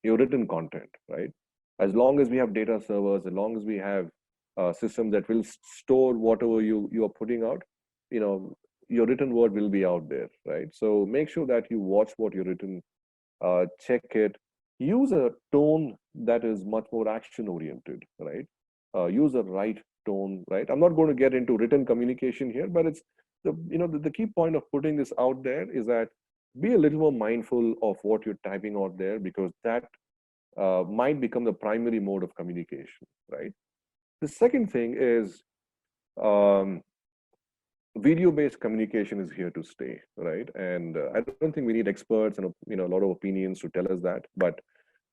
your written content, right? As long as we have data servers, as long as we have systems that will store whatever you are putting out, you know, your written word will be out there, right? So make sure that you watch what you're written, check it, use a tone that is much more action oriented, right? Use the right tone, right? I'm not going to get into written communication here, but it's the key point of putting this out there is that be a little more mindful of what you're typing out there, because that might become the primary mode of communication, right? The second thing is um, video-based communication is here to stay, right? And I don't think we need experts and a lot of opinions to tell us that, but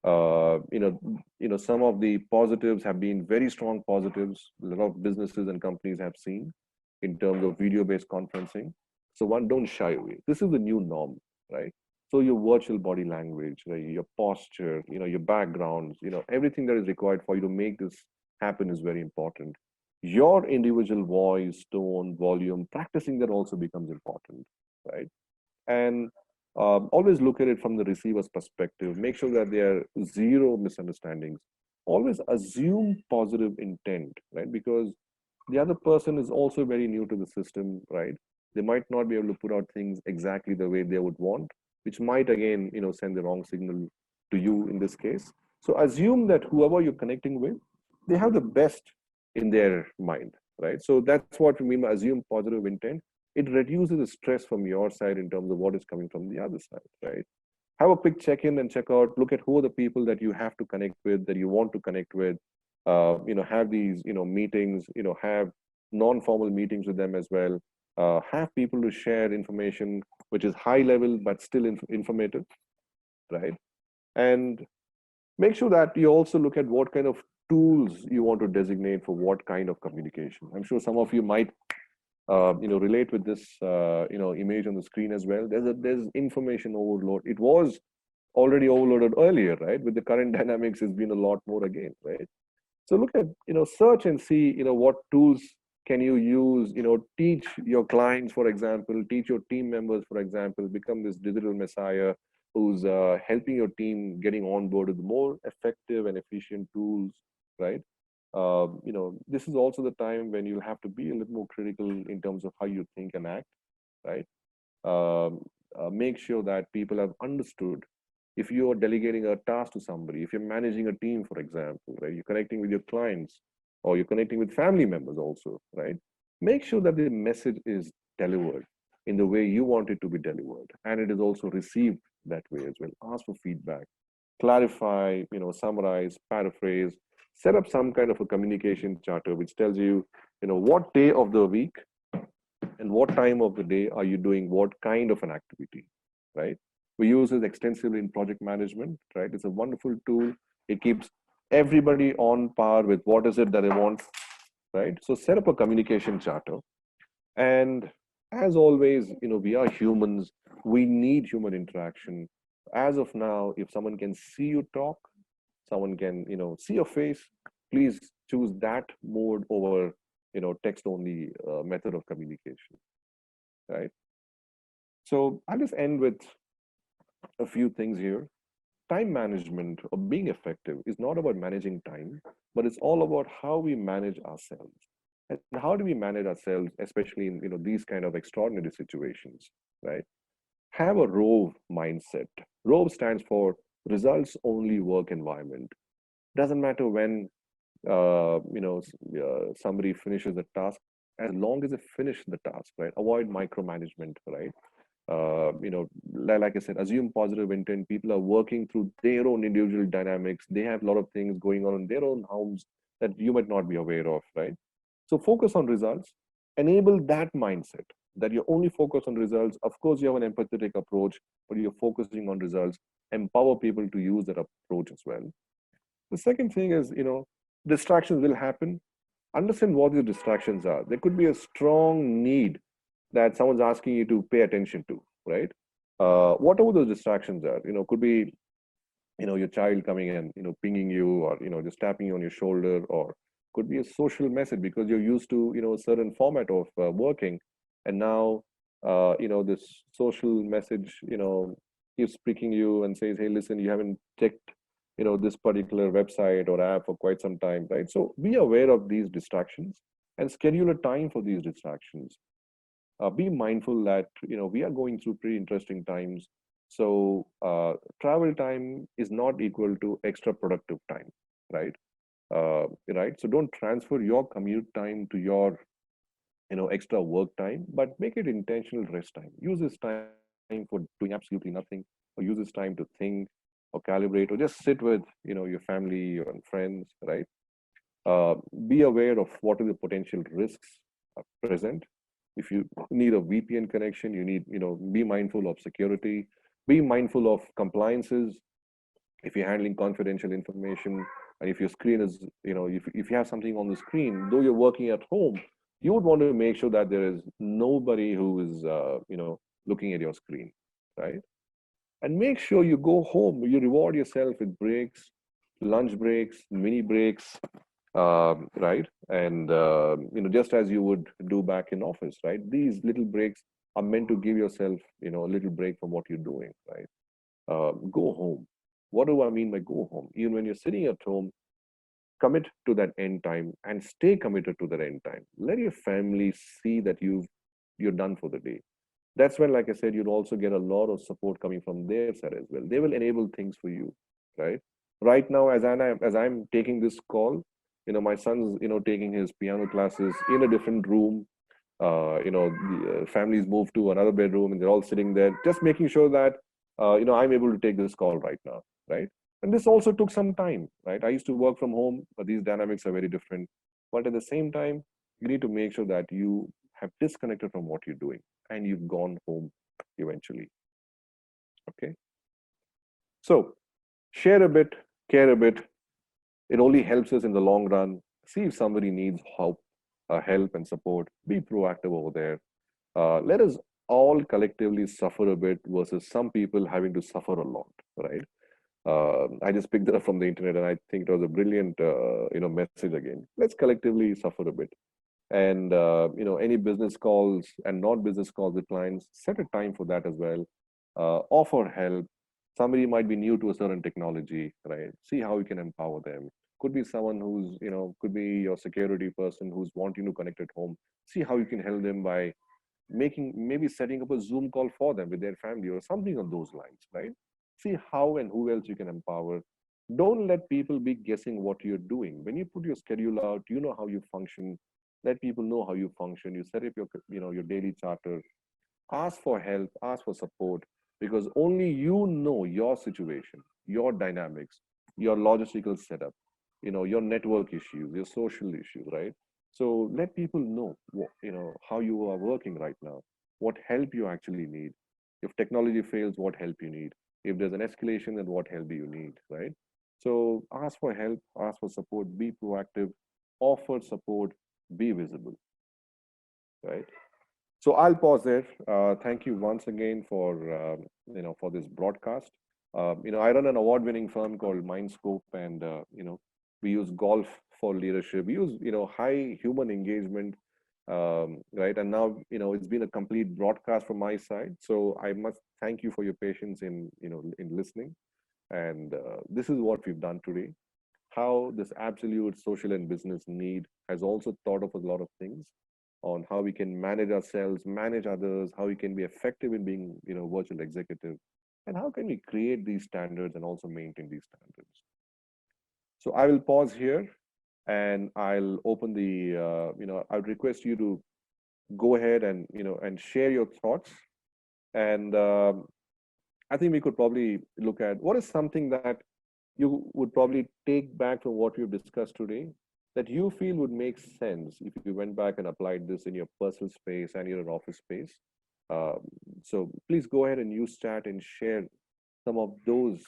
some of the positives have been very strong positives. A lot of businesses and companies have seen in terms of video-based conferencing. So one, don't shy away. This is the new norm, right? So your virtual body language, right, your posture, your backgrounds, everything that is required for you to make this happen is very important. Your individual voice, tone, volume, practicing that also becomes important, right? And always look at it from the receiver's perspective. Make sure that there are zero misunderstandings. Always assume positive intent, right? Because the other person is also very new to the system, right? They might not be able to put out things exactly the way they would want, which might again, send the wrong signal to you in this case. So assume that whoever you're connecting with, they have the best in their mind, right? So that's what we mean by assume positive intent. It reduces the stress from your side in terms of what is coming from the other side, right? Have a quick check-in and check out, look at who are the people that you have to connect with, that you want to connect with, have these, meetings, have non-formal meetings with them as well. Have people to share information, which is high level, but still informative, right? And make sure that you also look at what kind of tools you want to designate for what kind of communication. I'm sure some of you might relate with this image on the screen as well. There's information overload. It was already overloaded earlier, right? With the current dynamics, it's been a lot more again, right? So look at, search and see, what tools can you use, teach your clients, for example, teach your team members, for example, become this digital messiah who's helping your team getting on board with more effective and efficient tools, right? This is also the time when you'll have to be a little more critical in terms of how you think and act, right? Make sure that people have understood. If you are delegating a task to somebody, if you're managing a team, for example, right, you're connecting with your clients or you're connecting with family members also, right? Make sure that the message is delivered in the way you want it to be delivered, and it is also received that way as well. Ask for feedback, clarify, summarize, paraphrase, set up some kind of a communication charter which tells you, what day of the week and what time of the day are you doing what kind of an activity, right? We use it extensively in project management, right? It's a wonderful tool. It keeps everybody on par with what is it that they want, right? So set up a communication charter. And as always, we are humans. We need human interaction. As of now, if someone can see you talk, someone can, see your face, please choose that mode over, text only method of communication, right? So I'll just end with a few things here. Time management or being effective is not about managing time, but it's all about how we manage ourselves. And how do we manage ourselves, especially in these kind of extraordinary situations, right? Have a ROVE mindset. ROVE stands for results only work environment. Doesn't matter when somebody finishes the task, as long as they finish the task, right? Avoid micromanagement, right? Like I said, assume positive intent. People are working through their own individual dynamics. They have a lot of things going on in their own homes that you might not be aware of, right? So focus on results, enable that mindset that you're only focused on results. Of course, you have an empathetic approach, but you're focusing on results. Empower people to use that approach as well. The second thing is, distractions will happen. Understand what the distractions are. There could be a strong need that someone's asking you to pay attention to, right? Whatever those distractions are, could be, your child coming and, pinging you, or, just tapping you on your shoulder, or could be a social message because you're used to, a certain format of working. And now, this social message, keeps pricking you and says, hey, listen, you haven't checked, this particular website or app for quite some time, right? So be aware of these distractions and schedule a time for these distractions. Be mindful that we are going through pretty interesting times. So travel time is not equal to extra productive time, right? Right. So don't transfer your commute time to your extra work time, but make it intentional rest time. Use this time for doing absolutely nothing, or use this time to think or calibrate, or just sit with your family or friends, right? Be aware of what are the potential risks present. If you need a VPN connection, you need, be mindful of security, be mindful of compliances. If you're handling confidential information, and if your screen is, if you have something on the screen, though you're working at home, you would want to make sure that there is nobody who is, looking at your screen, right? And make sure you go home, you reward yourself with breaks, lunch breaks, mini breaks, right? And just as you would do back in office, right? These little breaks are meant to give yourself, a little break from what you're doing, right? Go home. What do I mean by go home? Even when you're sitting at home, commit to that end time and stay committed to that end time. Let your family see that you're done for the day. That's when, like I said, you'd also get a lot of support coming from their side as well. They will enable things for you, right? Right now, as I'm taking this call, my son's taking his piano classes in a different room. The families moved to another bedroom and they're all sitting there, just making sure that I'm able to take this call right now, right? And this also took some time, right? I used to work from home, but these dynamics are very different. But at the same time, you need to make sure that you have disconnected from what you're doing and you've gone home eventually. Okay. So share a bit, care a bit. It only helps us in the long run. See if somebody needs help and support. Be proactive over there. Let us all collectively suffer a bit versus some people having to suffer a lot, right? I just picked that up from the internet, and I think it was a brilliant, message again. Let's collectively suffer a bit. And any business calls and not business calls with clients, set a time for that as well. Offer help. Somebody might be new to a certain technology, right? See how you can empower them. Could be someone who's, could be your security person who's wanting to connect at home. See how you can help them by maybe setting up a Zoom call for them with their family or something on those lines, right? See how and who else you can empower. Don't let people be guessing what you're doing. When you put your schedule out, you know how you function. Let people know how you function. You set up your daily charter. Ask for help, ask for support, because only you know your situation, your dynamics, your logistical setup, your network issues, your social issues, right? So let people know how you are working right now, what help you actually need. If technology fails, what help you need. If there's an escalation, then what help do you need, right? So ask for help, ask for support, be proactive, offer support, be visible, right? So I'll pause there. Thank you once again for this broadcast. I run an award-winning firm called Mindscope, and we use golf for leadership. We use high human engagement, right? And now it's been a complete broadcast from my side. So I must thank you for your patience in listening. And this is what we've done today. How this absolute social and business need has also thought of a lot of things on how we can manage ourselves, manage others, how we can be effective in being, virtual executive, and how can we create these standards and also maintain these standards. So I will pause here, and I'll open the, I would request you to go ahead and, and share your thoughts. And I think we could probably look at what is something that you would probably take back from what we've discussed today that you feel would make sense if you went back and applied this in your personal space and your office space. Um, so please go ahead and use chat and share some of those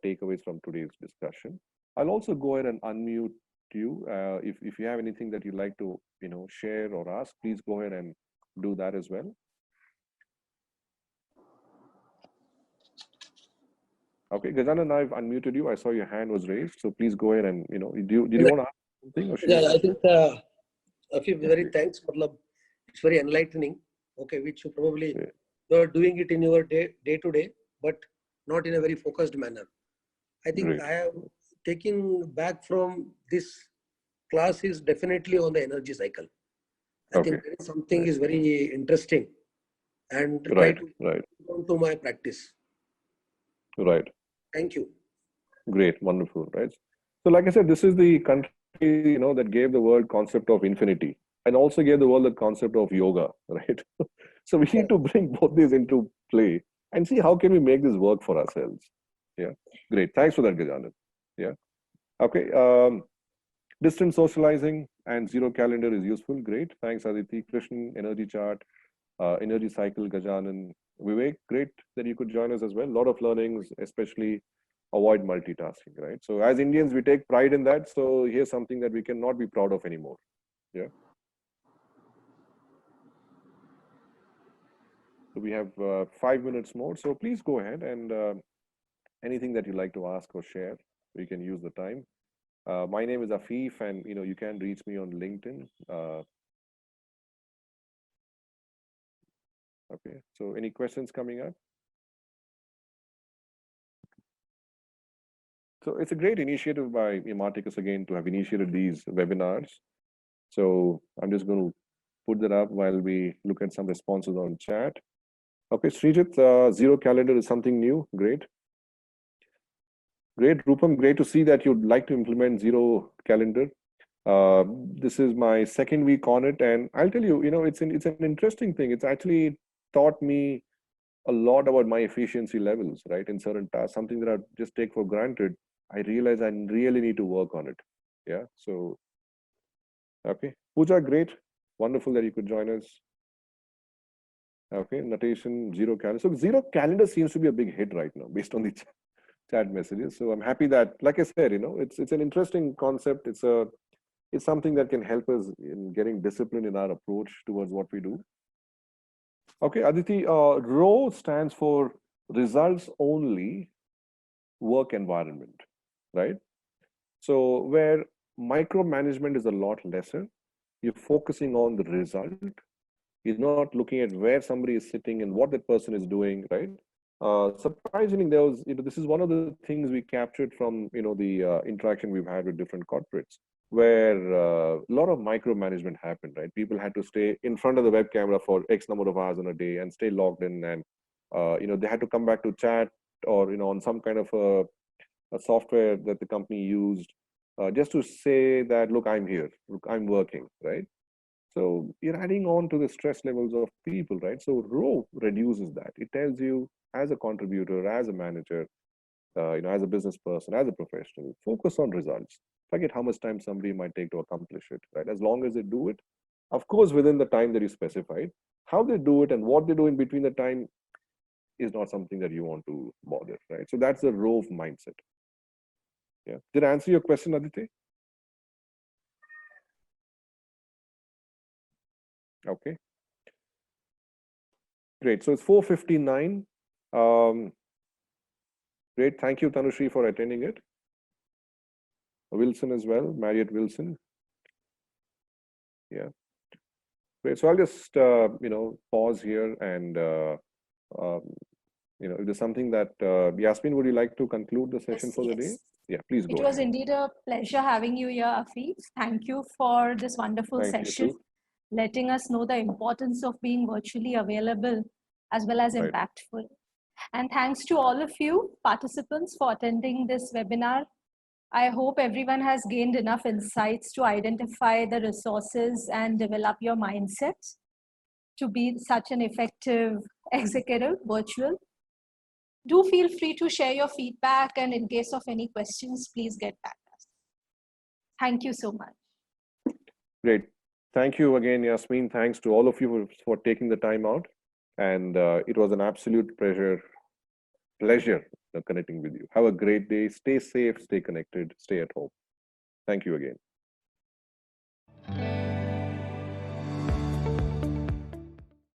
takeaways from today's discussion. I'll also go ahead and unmute you. If you have anything that you'd like to share or ask, please go ahead and do that as well. Okay, Gajanan, I've unmuted you. I saw your hand was raised, so please go ahead and did you want to ask something or share? Yeah, I think very thanks. Matlab, it's very enlightening. Okay, which you probably you're doing it in your day to day, but not in a very focused manner. I think Great. I have taken back from this class is definitely on the energy cycle. I think there is something is very interesting, and try to come to my practice. Right. Thank you. Great, wonderful, right? So, like I said, this is the country that gave the world concept of infinity, and also gave the world the concept of yoga, right? So we need to bring both these into play and see how can we make this work for ourselves. Yeah, great. Thanks for that, Gajanan. Yeah. Okay. Distance socializing and zero calendar is useful. Great. Thanks, Aditi. Krishnan, energy chart, energy cycle, Gajanan, Vivek. Great that you could join us as well. A lot of learnings, especially avoid multitasking, right? So as Indians, we take pride in that. So here's something that we cannot be proud of anymore. Yeah. So we have 5 minutes more. So please go ahead and anything that you'd like to ask or share, we can use the time. My name is Afif, and you can reach me on LinkedIn. Okay. So any questions coming up? So it's a great initiative by Imarticus again to have initiated these webinars. So I'm just going to put that up while we look at some responses on chat. Okay, Srijit, zero calendar is something new. Great. Great, Rupam, great to see that you'd like to implement zero calendar. This is my second week on it, and I'll tell you, it's an interesting thing. It's actually taught me a lot about my efficiency levels, right? In certain tasks, something that I just take for granted, I realize I really need to work on it. Yeah. So, okay, Pooja, great, wonderful that you could join us. Okay, notation, zero calendar. So zero calendar seems to be a big hit right now based on the chat messages. So I'm happy that, like I said, it's an interesting concept. It's something that can help us in getting discipline in our approach towards what we do. Okay, Aditi, ROW stands for results only work environment, right? So where micromanagement is a lot lesser, you're focusing on the result. You're not looking at where somebody is sitting and what that person is doing, right? Surprisingly, there was, this is one of the things we captured from, the interaction we've had with different corporates, where a lot of micromanagement happened, right? People had to stay in front of the web camera for X number of hours in a day and stay logged in, and they had to come back to chat or on some kind of a software that the company used just to say that, look, I'm here, look, I'm working, right? So you're adding on to the stress levels of people, right? So ROW reduces that. It tells you as a contributor, as a manager, as a business person, as a professional, focus on results. Forget how much time somebody might take to accomplish it, right? As long as they do it, of course, within the time that you specified, how they do it and what they do in between the time is not something that you want to bother, right? So that's the ROW mindset. Yeah. Did I answer your question, Aditi? Okay. Great. So it's 4:59. Great. Thank you, Tanushri, for attending it. Wilson as well, Marriott Wilson. Yeah. Great. So I'll just pause here and if there's something that Yasmin, would you like to conclude the session for the day? Yeah, please go. It was indeed a pleasure having you here, Afif. Thank you for this wonderful session, letting us know the importance of being virtually available as well as impactful. And thanks to all of you participants for attending this webinar. I hope everyone has gained enough insights to identify the resources and develop your mindset to be such an effective executive, virtual. Do feel free to share your feedback, and in case of any questions, please get back to us. Thank you so much. Great. Thank you again, Yasmin. Thanks to all of you for taking the time out. And it was an absolute pleasure connecting with you. Have a great day. Stay safe, stay connected, stay at home. Thank you again.